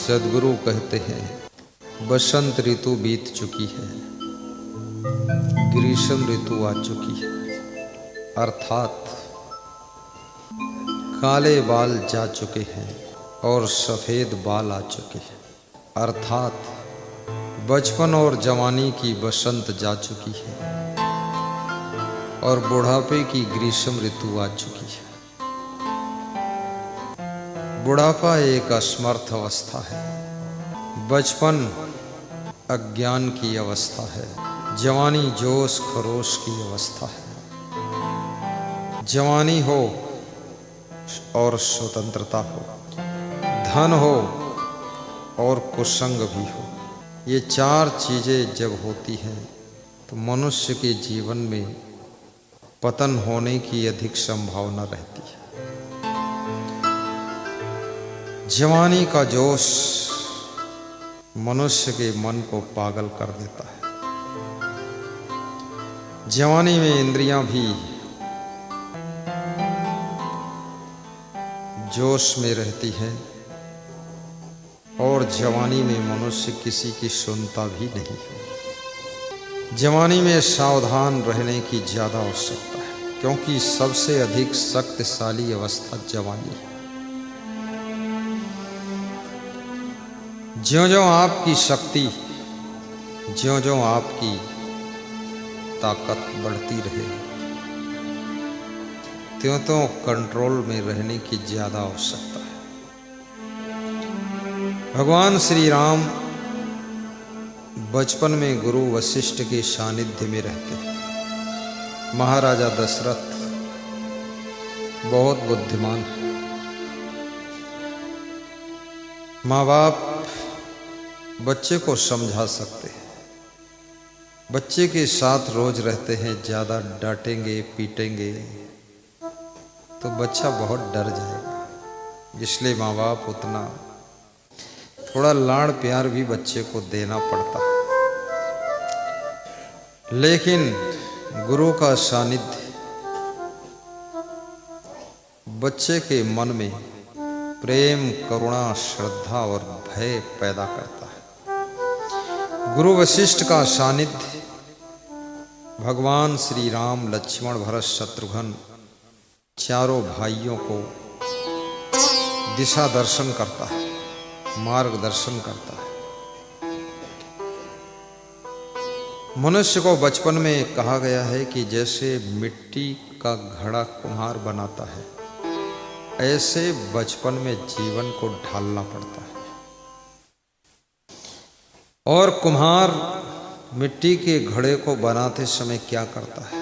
सद्गुरु कहते हैं, बसंत ऋतु बीत चुकी है, ग्रीष्म ऋतु आ चुकी है। अर्थात काले बाल जा चुके हैं और सफ़ेद बाल आ चुके हैं। अर्थात बचपन और जवानी की बसंत जा चुकी है और बुढ़ापे की ग्रीष्म ऋतु आ चुकी है। बुढ़ापा एक असमर्थ अवस्था है, बचपन अज्ञान की अवस्था है, जवानी जोश खरोश की अवस्था है। जवानी हो और स्वतंत्रता हो, धन हो और कुसंग भी हो, ये चार चीज़ें जब होती हैं तो मनुष्य के जीवन में पतन होने की अधिक संभावना रहती है। जवानी का जोश मनुष्य के मन को पागल कर देता है। जवानी में इंद्रियां भी जोश में रहती है और जवानी में मनुष्य किसी की सुनता भी नहीं है। जवानी में सावधान रहने की ज़्यादा आवश्यकता है, क्योंकि सबसे अधिक शक्तिशाली अवस्था जवानी है। ज्यों-ज्यों आपकी शक्ति, ज्यों-ज्यों आपकी ताकत बढ़ती रहे, त्यों-त्यों कंट्रोल में रहने की ज़्यादा आवश्यकता है। भगवान श्री राम बचपन में गुरु वशिष्ठ के सानिध्य में रहते हैं। महाराजा दशरथ बहुत बुद्धिमान है। माँ बाप बच्चे को समझा सकते हैं, बच्चे के साथ रोज रहते हैं। ज़्यादा डांटेंगे पीटेंगे तो बच्चा बहुत डर जाएगा, इसलिए माँ बाप उतना थोड़ा लाड़ प्यार भी बच्चे को देना पड़ता है। लेकिन गुरु का सानिध्य बच्चे के मन में प्रेम, करुणा, श्रद्धा और भय पैदा करता है। गुरु वशिष्ठ का सानिध्य भगवान श्री राम, लक्ष्मण, भरत, शत्रुघ्न चारों भाइयों को दिशा दर्शन करता है, मार्गदर्शन करता है। मनुष्य को बचपन में कहा गया है कि जैसे मिट्टी का घड़ा कुम्हार बनाता है, ऐसे बचपन में जीवन को ढालना पड़ता है। और कुम्हार मिट्टी के घड़े को बनाते समय क्या करता है?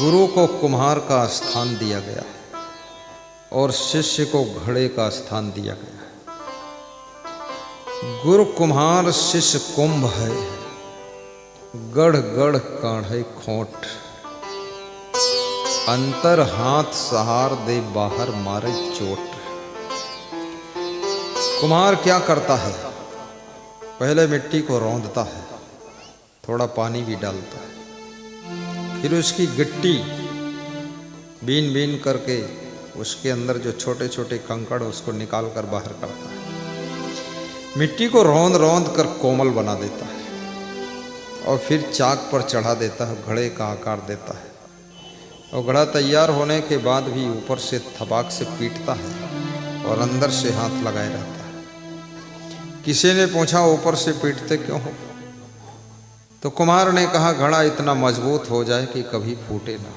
गुरु को कुम्हार का स्थान दिया गया है और शिष्य को घड़े का स्थान दिया गया है। गुरु कुम्हार, शिष्य कुंभ है। गढ़ गढ़ काढ़े खोट, अंतर हाथ सहार दे, बाहर मारे चोट। कुम्हार क्या करता है? पहले मिट्टी को रौंदता है, थोड़ा पानी भी डालता है, फिर उसकी गिट्टी बीन बीन करके उसके अंदर जो छोटे छोटे कंकड़ उसको निकाल कर बाहर करता है। मिट्टी को रौंद रौंद कर कोमल बना देता है और फिर चाक पर चढ़ा देता है, घड़े का आकार देता है। और घड़ा तैयार होने के बाद भी ऊपर से थपाक से पीटता है और अंदर से हाथ लगाए रहता है। किसी ने पूछा ऊपर से पीटते क्यों हो? तो कुम्हार ने कहा घड़ा इतना मजबूत हो जाए कि कभी फूटे ना।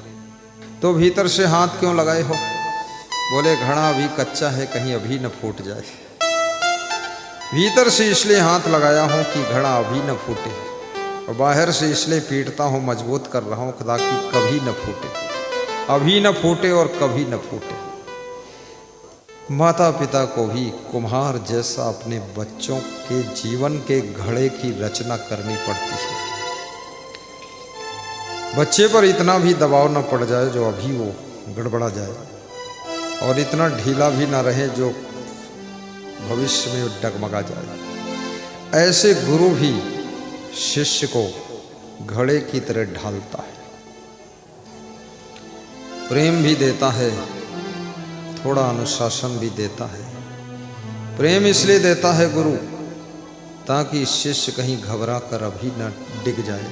तो भीतर से हाथ क्यों लगाए हो? बोले घड़ा अभी कच्चा है, कहीं अभी न फूट जाए। भीतर से इसलिए हाथ लगाया हूँ कि घड़ा अभी न फूटे, और बाहर से इसलिए पीटता हूँ, मजबूत कर रहा हूँ ताकि कभी न फूटे, अभी न फूटे और कभी न फूटे। माता पिता को भी कुम्हार जैसा अपने बच्चों के जीवन के घड़े की रचना करनी पड़ती है। बच्चे पर इतना भी दबाव न पड़ जाए जो अभी वो गड़बड़ा जाए, और इतना ढीला भी ना रहे जो भविष्य में डगमगा जाए। ऐसे गुरु भी शिष्य को घड़े की तरह ढालता है, प्रेम भी देता है, थोड़ा अनुशासन भी देता है, प्रेम इसलिए देता है गुरु ताकि शिष्य कहीं घबरा कर अभी न डिग जाए,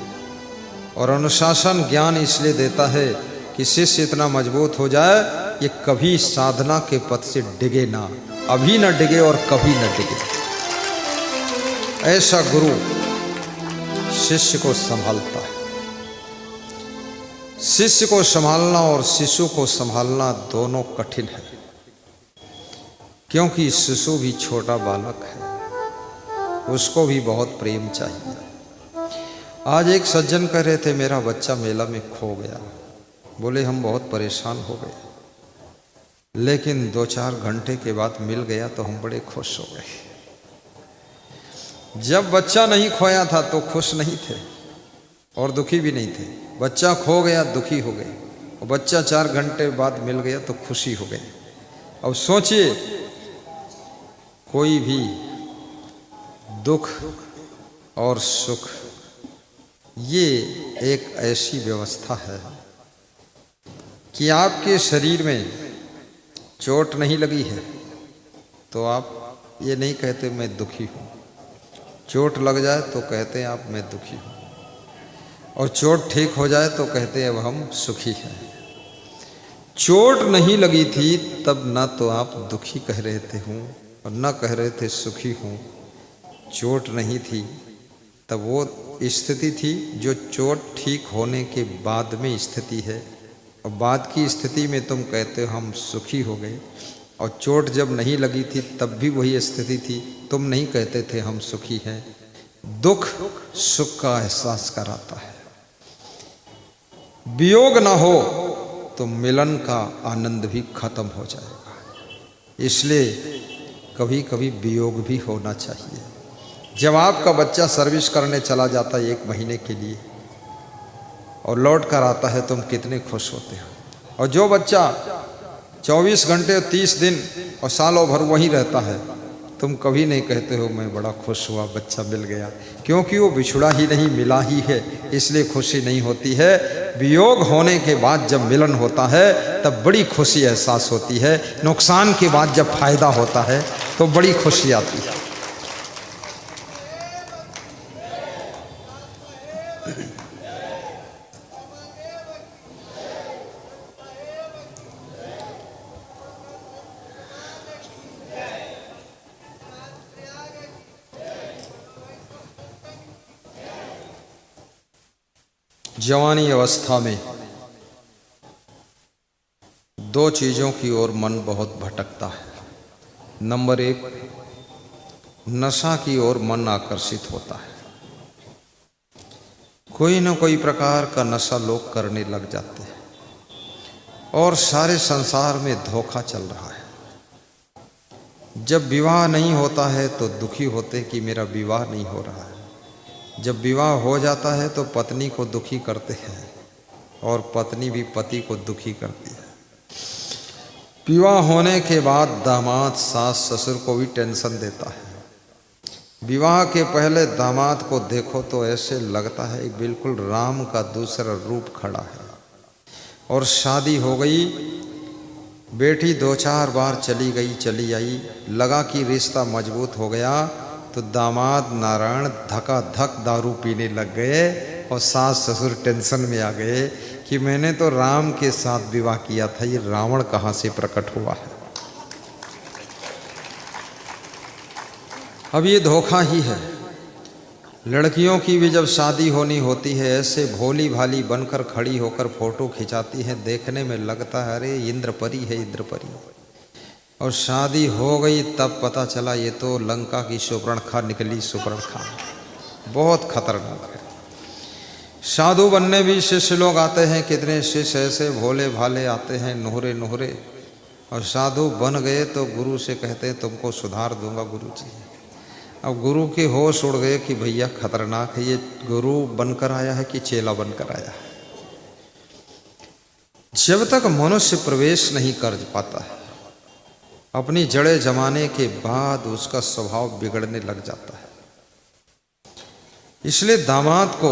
और अनुशासन ज्ञान इसलिए देता है कि शिष्य इतना मजबूत हो जाए ये कभी साधना के पथ से डिगे ना, अभी न डिगे और कभी न डिगे। ऐसा गुरु शिष्य को संभालता है। शिष्य को संभालना और शिशु को संभालना दोनों कठिन है, क्योंकि शिशु भी छोटा बालक है, उसको भी बहुत प्रेम चाहिए। आज एक सज्जन कह रहे थे मेरा बच्चा मेला में खो गया। बोले हम बहुत परेशान हो गए, लेकिन 2-4 घंटे के बाद मिल गया तो हम बड़े खुश हो गए। जब बच्चा नहीं खोया था तो खुश नहीं थे और दुखी भी नहीं थे। बच्चा खो गया दुखी हो गए, और बच्चा 4 घंटे बाद मिल गया तो खुशी हो गई। अब सोचिए, कोई भी दुख और सुख ये एक ऐसी व्यवस्था है कि आपके शरीर में चोट नहीं लगी है तो आप ये नहीं कहते मैं दुखी हूँ, चोट लग जाए तो कहते हैं आप मैं दुखी हूँ, और चोट ठीक हो जाए तो कहते हैं अब हम सुखी हैं। चोट नहीं लगी थी तब ना तो आप दुखी कह रहे थे हूँ और ना कह रहे थे सुखी हूँ। चोट नहीं थी तब वो स्थिति थी जो चोट ठीक होने के बाद में स्थिति है, और बाद की स्थिति में तुम कहते हो हम सुखी हो गए। और चोट जब नहीं लगी थी तब भी वही स्थिति थी, तुम नहीं कहते थे हम सुखी हैं। दुख सुख का एहसास कराता है। वियोग ना हो तो मिलन का आनंद भी खत्म हो जाएगा, इसलिए कभी कभी वियोग भी होना चाहिए। जब आपका बच्चा सर्विस करने चला जाता है 1 महीने के लिए और लौट कर आता है तुम कितने खुश होते हो, और जो बच्चा 24 घंटे 30 दिन और सालों भर वहीं रहता है तुम कभी नहीं कहते हो मैं बड़ा खुश हुआ बच्चा मिल गया, क्योंकि वो बिछुड़ा ही नहीं मिला ही है, इसलिए खुशी नहीं होती है। वियोग होने के बाद जब मिलन होता है तब बड़ी खुशी एहसास होती है। नुकसान के बाद जब फायदा होता है तो बड़ी खुशी आती है। जवानी अवस्था में 2 चीज़ों की ओर मन बहुत भटकता है। नंबर 1, नशा की ओर मन आकर्षित होता है। कोई न कोई प्रकार का नशा लोग करने लग जाते हैं और सारे संसार में धोखा चल रहा है। जब विवाह नहीं होता है तो दुखी होते कि मेरा विवाह नहीं हो रहा है। जब विवाह हो जाता है तो पत्नी को दुखी करते हैं और पत्नी भी पति को दुखी करती है। विवाह होने के बाद दामाद सास ससुर को भी टेंशन देता है। विवाह के पहले दामाद को देखो तो ऐसे लगता है बिल्कुल राम का दूसरा रूप खड़ा है। और शादी हो गई, बेटी 2-4 बार चली गई चली आई, लगा कि रिश्ता मजबूत हो गया तो दामाद नारायण धकाधक दारू पीने लग गए और सास ससुर टेंशन में आ गए कि मैंने तो राम के साथ विवाह किया था, ये रावण कहाँ से प्रकट हुआ है। अब ये धोखा ही है। लड़कियों की भी जब शादी होनी होती है ऐसे भोली भाली बनकर खड़ी होकर फोटो खिंचाती हैं, देखने में लगता है अरे इंद्रपरी है इंद्रपरी। और शादी हो गई तब पता चला ये तो लंका की सुपर्णखा निकली सुपर्णखा, बहुत खतरनाक है। साधु बनने भी शिष्य लोग आते हैं, कितने शिष्य ऐसे भोले भाले आते हैं नोहरे नोहरे, और साधु बन गए तो गुरु से कहते हैं तुमको सुधार दूंगा गुरु जी। अब गुरु के होश उड़ गए कि भैया खतरनाक है, ये गुरु बनकर आया है कि चेला बनकर आया है। जब तक मनुष्य प्रवेश नहीं कर पाता है अपनी जड़ें जमाने के बाद उसका स्वभाव बिगड़ने लग जाता है। इसलिए दामाद को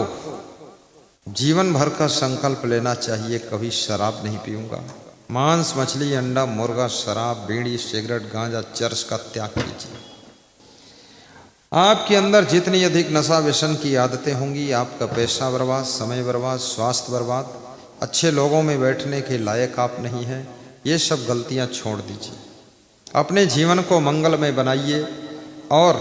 जीवन भर का संकल्प लेना चाहिए, कभी शराब नहीं पीऊंगा, मांस, मछली, अंडा, मुर्गा, शराब, बीड़ी, सिगरेट, गांजा, चर्च का त्याग कीजिए। आपके अंदर जितनी अधिक नशा व्यसन की आदतें होंगी, आपका पैसा बर्बाद, समय बर्बाद, स्वास्थ्य बर्बाद, अच्छे लोगों में बैठने के लायक आप नहीं हैं। ये सब गलतियां छोड़ दीजिए, अपने जीवन को मंगलमय बनाइए। और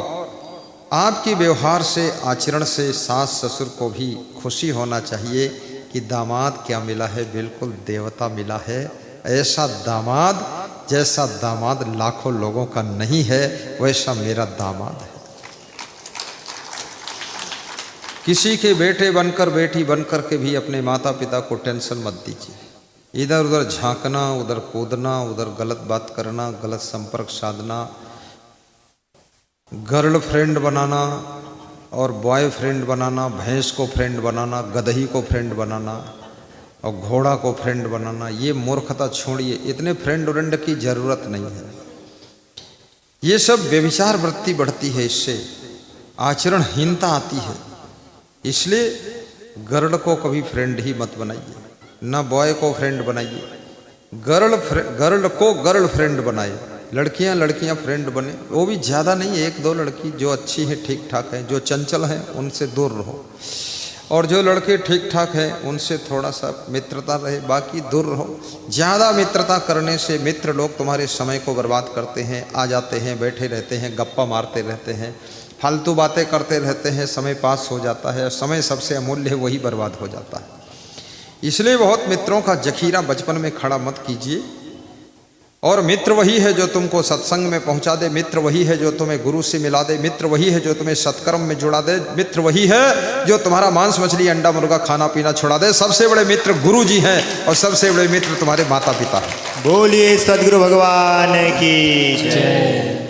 आपके व्यवहार से, आचरण से सास ससुर को भी खुशी होना चाहिए कि दामाद क्या मिला है, बिल्कुल देवता मिला है। ऐसा दामाद, जैसा दामाद लाखों लोगों का नहीं है, वैसा मेरा दामाद है। किसी के बेटे बनकर, बेटी बनकर के भी अपने माता पिता को टेंशन मत दीजिए। इधर उधर झांकना, उधर कूदना, उधर गलत बात करना, गलत संपर्क साधना, गर्ल फ्रेंड बनाना और बॉय फ्रेंड बनाना, भैंस को फ्रेंड बनाना, गदही को फ्रेंड बनाना और घोड़ा को फ्रेंड बनाना, ये मूर्खता छोड़िए। इतने फ्रेंड व्रेंड की जरूरत नहीं है। ये सब व्यभिचार वृत्ति बढ़ती है, इससे आचरणहीनता आती है। इसलिए गर्ल को कभी फ्रेंड ही मत बनाइए, ना बॉय को फ्रेंड बनाइए। गर्ल को गर्ल फ्रेंड बनाए। लड़कियां फ्रेंड बने, वो भी ज़्यादा नहीं, एक दो लड़की जो अच्छी है, ठीक ठाक है। जो चंचल हैं उनसे दूर रहो, और जो लड़के ठीक ठाक हैं उनसे थोड़ा सा मित्रता रहे, बाकी दूर रहो। ज़्यादा मित्रता करने से मित्र लोग तुम्हारे समय को बर्बाद करते हैं, आ जाते हैं, बैठे रहते हैं, गप्पा मारते रहते हैं, फालतू बातें करते रहते हैं, समय पास हो जाता है। समय सबसे अमूल्य है, वही बर्बाद हो जाता है। इसलिए बहुत मित्रों का जखीरा बचपन में खड़ा मत कीजिए। और मित्र वही है जो तुमको सत्संग में पहुंचा दे, मित्र वही है जो तुम्हें गुरु से मिला दे, मित्र वही है जो तुम्हें सत्कर्म में जुड़ा दे, मित्र वही है जो तुम्हारा मांस, मछली, अंडा, मुर्गा खाना पीना छुड़ा दे। सबसे बड़े मित्र गुरु जी हैं और सबसे बड़े मित्र तुम्हारे माता पिता हैं। बोलिए सद्गुरु भगवान की जय।